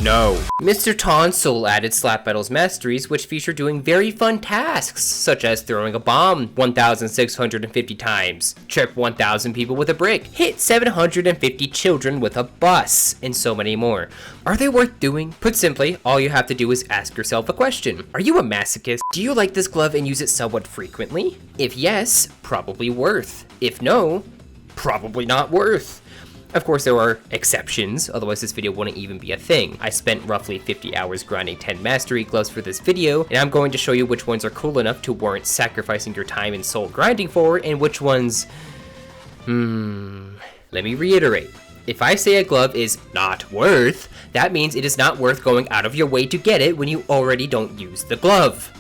No. Mr. Tonsil added Slap Battles Masteries, which feature doing very fun tasks, such as throwing a bomb 1,650 times, trip 1,000 people with a brick, hit 750 children with a bus, and so many more. Are they worth doing? Put simply, all you have to do is ask yourself a question. Are you a masochist? Do you like this glove and use it somewhat frequently? If yes, probably worth. If no, probably not worth. Of course, there are exceptions, otherwise this video wouldn't even be a thing. I spent roughly 50 hours grinding 10 mastery gloves for this video, and I'm going to show you which ones are cool enough to warrant sacrificing your time and soul grinding for, and which ones... Let me reiterate. If I say a glove is not worth, that means it is not worth going out of your way to get it when you already don't use the glove.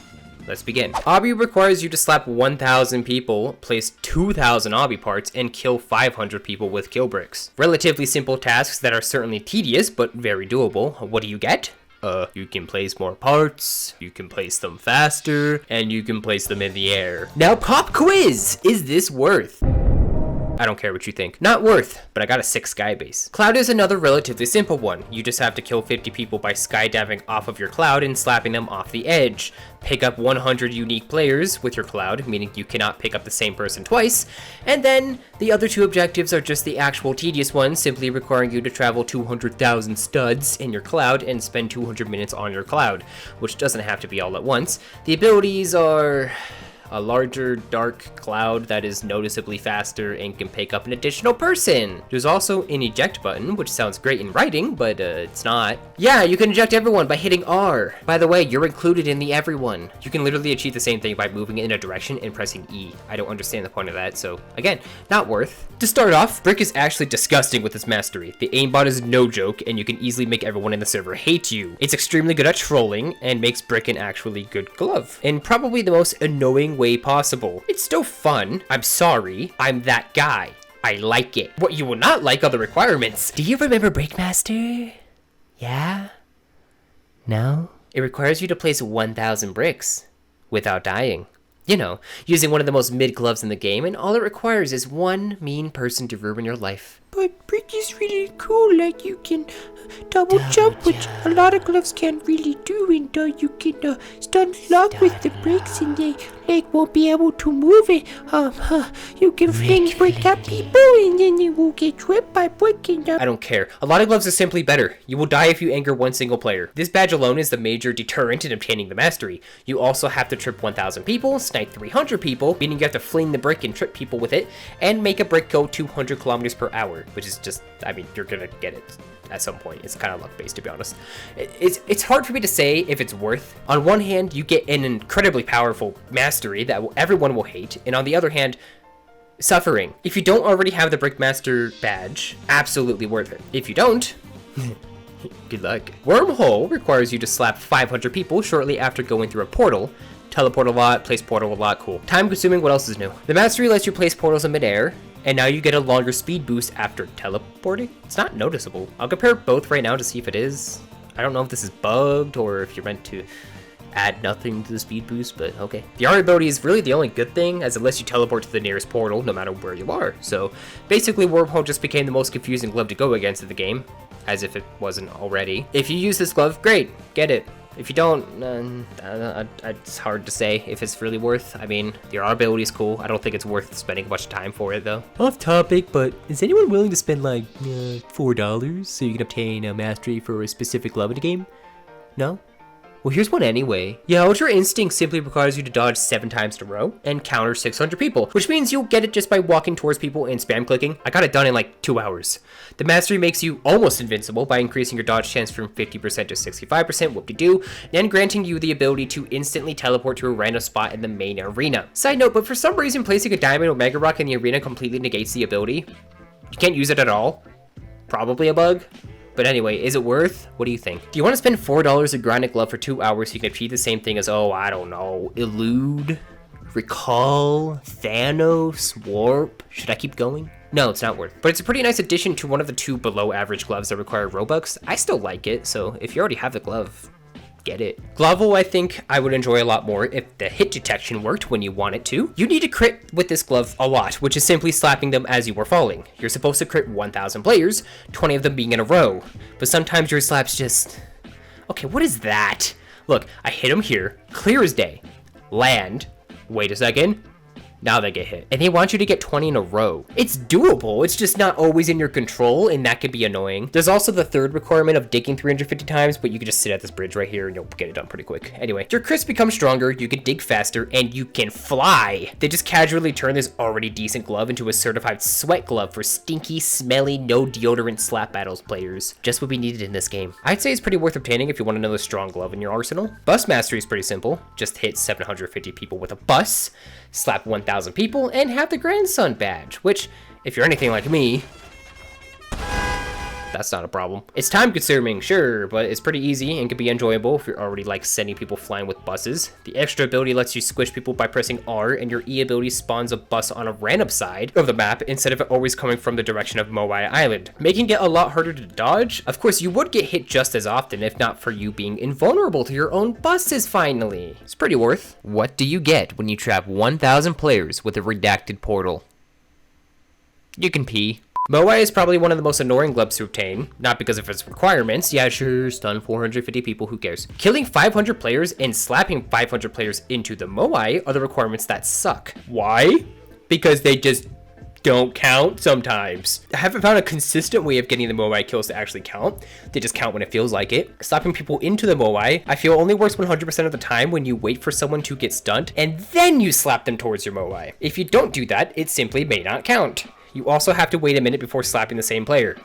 Let's begin. Obby requires you to slap 1,000 people, place 2,000 Obby parts, and kill 500 people with kill bricks. Relatively simple tasks that are certainly tedious, but very doable. What do you get? You can place more parts, you can place them faster, and you can place them in the air. Now pop quiz! Is this worth? I don't care what you think. Not worth, but I got a 6 sky base. Cloud is another relatively simple one. You just have to kill 50 people by skydiving off of your cloud and slapping them off the edge. Pick up 100 unique players with your cloud, meaning you cannot pick up the same person twice. And then the other 2 objectives are just the actual tedious ones, simply requiring you to travel 200,000 studs in your cloud and spend 200 minutes on your cloud, which doesn't have to be all at once. The abilities are... a larger, dark cloud that is noticeably faster and can pick up an additional person. There's also an eject button, which sounds great in writing, but it's not. Yeah, you can eject everyone by hitting R. By the way, you're included in the everyone. You can literally achieve the same thing by moving in a direction and pressing E. I don't understand the point of that, so again, not worth. To start off, Brick is actually disgusting with this mastery. The aimbot is no joke, and you can easily make everyone in the server hate you. It's extremely good at trolling, and makes Brick an actually good glove. And probably the most annoying way possible. It's still fun. I'm sorry. I'm that guy. I like it. What you will not like are the requirements. Do you remember Brickmaster? Yeah? No? It requires you to place 1,000 bricks without dying. You know, using one of the most mid gloves in the game, and all it requires is one mean person to ruin your life. But Brick is really cool, like you can double jump, which a lot of gloves can't really do, and you can stun lock with the bricks and they like won't be able to move it. You can fling Brick at people and then you will get tripped by Brick and I don't care. A lot of gloves are simply better. You will die if you anger one single player. This badge alone is the major deterrent in obtaining the mastery. You also have to trip 1,000 people, snipe 300 people, meaning you have to fling the brick and trip people with it, and make a brick go 200 kilometers per hour, which is just, I mean, you're gonna get it at some point. It's kind of luck-based, to be honest. It's hard for me to say if it's worth. On one hand, you get an incredibly powerful mastery that everyone will hate, and on the other hand, suffering. If you don't already have the Brickmaster badge, absolutely worth it. If you don't, good luck. Wormhole requires you to slap 500 people shortly after going through a portal. Teleport a lot, place portal a lot, cool. Time consuming, what else is new? The mastery lets you place portals in midair, and now you get a longer speed boost after teleporting. It's not noticeable. I'll compare both right now to see if it is. I don't know if this is bugged or if you're meant to add nothing to the speed boost, but okay. The R ability is really the only good thing, as it lets you teleport to the nearest portal no matter where you are. So basically Wormhole just became the most confusing glove to go against in the game, as if it wasn't already. If you use this glove, great, get it. If you don't, it's hard to say if it's really worth. I mean, the R ability is cool. I don't think it's worth spending much time for it, though. Off topic, but is anyone willing to spend like $4 so you can obtain a mastery for a specific glove in the game? No? Well, here's one anyway. Yeah, Ult Instinct simply requires you to dodge 7 times in a row and counter 600 people, which means you'll get it just by walking towards people and spam clicking. I got it done in like 2 hours. The mastery makes you almost invincible by increasing your dodge chance from 50% to 65%, whoop-de-doo, and granting you the ability to instantly teleport to a random spot in the main arena. Side note, but for some reason placing a diamond or mega rock in the arena completely negates the ability. You can't use it at all. Probably a bug. But anyway, is it worth? What do you think? Do you want to spend $4 to grind a glove for 2 hours so you can achieve the same thing as, oh, I don't know, Elude, Recall, Thanos, Warp? Should I keep going? No, it's not worth it. But it's a pretty nice addition to one of the 2 below average gloves that require Robux. I still like it, so if you already have the glove, get it. Glove-o, I think I would enjoy a lot more if the hit detection worked when you want it to. You need to crit with this glove a lot, which is simply slapping them as you are falling. You're supposed to crit 1,000 players, 20 of them being in a row, but sometimes your slaps just Okay, what is that? Look, I hit them here, clear as day. Land. Wait a second. Now they get hit. And they want you to get 20 in a row. It's doable, it's just not always in your control, and that can be annoying. There's also the third requirement of digging 350 times, but you can just sit at this bridge right here and you'll get it done pretty quick. Anyway, your crits become stronger, you can dig faster, and you can fly. They just casually turn this already decent glove into a certified sweat glove for stinky, smelly, no deodorant slap battles players. Just what we needed in this game. I'd say it's pretty worth obtaining if you want another strong glove in your arsenal. Bus mastery is pretty simple. Just hit 750 people with a bus, slap 1,000 people, and have the grandson badge, which, if you're anything like me, that's not a problem. It's time consuming, sure, but it's pretty easy and can be enjoyable if you're already like sending people flying with buses. The extra ability lets you squish people by pressing R, and your E ability spawns a bus on a random side of the map instead of it always coming from the direction of Moai Island, making it a lot harder to dodge. Of course, you would get hit just as often if not for you being invulnerable to your own buses finally. It's pretty worth. What do you get when you trap 1,000 players with a redacted portal? You can pee. Moai is probably one of the most annoying gloves to obtain, not because of its requirements. Yeah, sure, stun 450 people, who cares? Killing 500 players and slapping 500 players into the Moai are the requirements that suck. Why? Because they just don't count sometimes. I haven't found a consistent way of getting the Moai kills to actually count. They just count when it feels like it. Slapping people into the Moai, I feel only works 100% of the time when you wait for someone to get stunned and then you slap them towards your Moai. If you don't do that, it simply may not count. You also have to wait a minute before slapping the same player.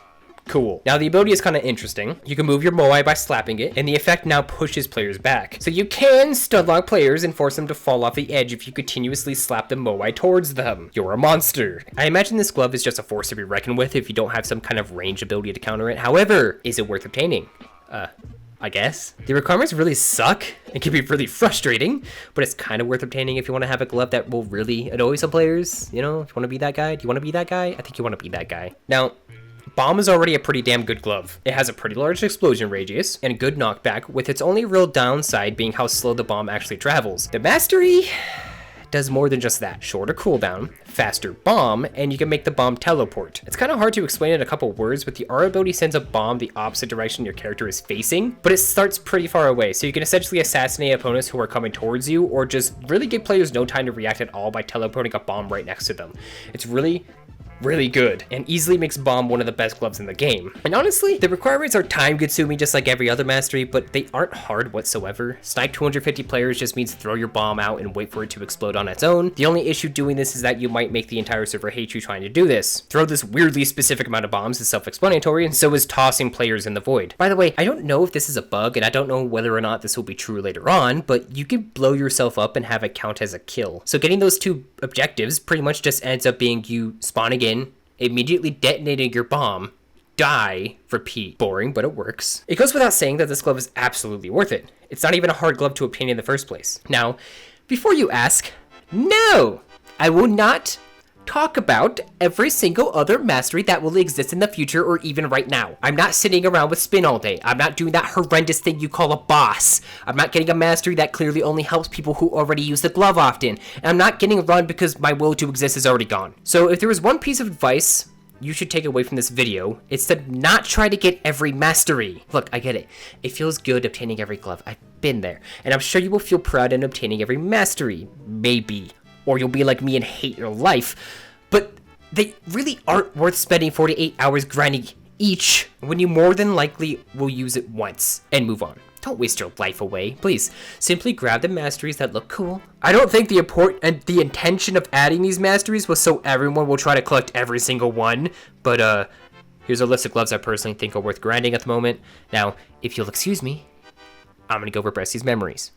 Cool. Now the ability is kind of interesting. You can move your Moai by slapping it, and the effect now pushes players back. So you can stun lock players and force them to fall off the edge if you continuously slap the Moai towards them. You're a monster. I imagine this glove is just a force to be reckoned with if you don't have some kind of range ability to counter it. However, is it worth obtaining? I guess. The requirements really suck. It can be really frustrating, but it's kind of worth obtaining if you want to have a glove that will really annoy some players. You know, if you want to be that guy. Do you want to be that guy? I think you want to be that guy. Now, Bomb is already a pretty damn good glove. It has a pretty large explosion radius and good knockback, with its only real downside being how slow the bomb actually travels. The Mastery does more than just that. Shorter cooldown, faster bomb, and you can make the bomb teleport. It's kind of hard to explain in a couple words, but the R ability sends a bomb the opposite direction your character is facing, but it starts pretty far away, so you can essentially assassinate opponents who are coming towards you, or just really give players no time to react at all by teleporting a bomb right next to them. It's really good, and easily makes Bomb one of the best gloves in the game. And honestly, the requirements are time consuming just like every other mastery, but they aren't hard whatsoever. Snipe 250 players just means throw your bomb out and wait for it to explode on its own. The only issue doing this is that you might make the entire server hate you trying to do this. Throw this weirdly specific amount of bombs is self-explanatory, and so is tossing players in the void. By the way, I don't know if this is a bug, and I don't know whether or not this will be true later on, but you can blow yourself up and have it count as a kill. So getting those two objectives pretty much just ends up being you spawning in, immediately detonating your bomb, die, repeat. Boring, but it works. It goes without saying that this glove is absolutely worth it. It's not even a hard glove to obtain in the first place. Now, before you ask, no! I will not talk about every single other mastery that will exist in the future or even right now. I'm not sitting around with spin all day. I'm not doing that horrendous thing you call a boss. I'm not getting a mastery that clearly only helps people who already use the glove often. And I'm not getting run because my will to exist is already gone. So if there was one piece of advice you should take away from this video, it's to not try to get every mastery. Look, I get it. It feels good obtaining every glove. I've been there. And I'm sure you will feel proud in obtaining every mastery. Maybe. Or you'll be like me and hate your life. But they really aren't worth spending 48 hours grinding each when you more than likely will use it once and move on. Don't waste your life away. Please, simply grab the masteries that look cool. I don't think the intention of adding these masteries was so everyone will try to collect every single one, but here's a list of gloves I personally think are worth grinding at the moment. Now, if you'll excuse me, I'm gonna go repress these memories.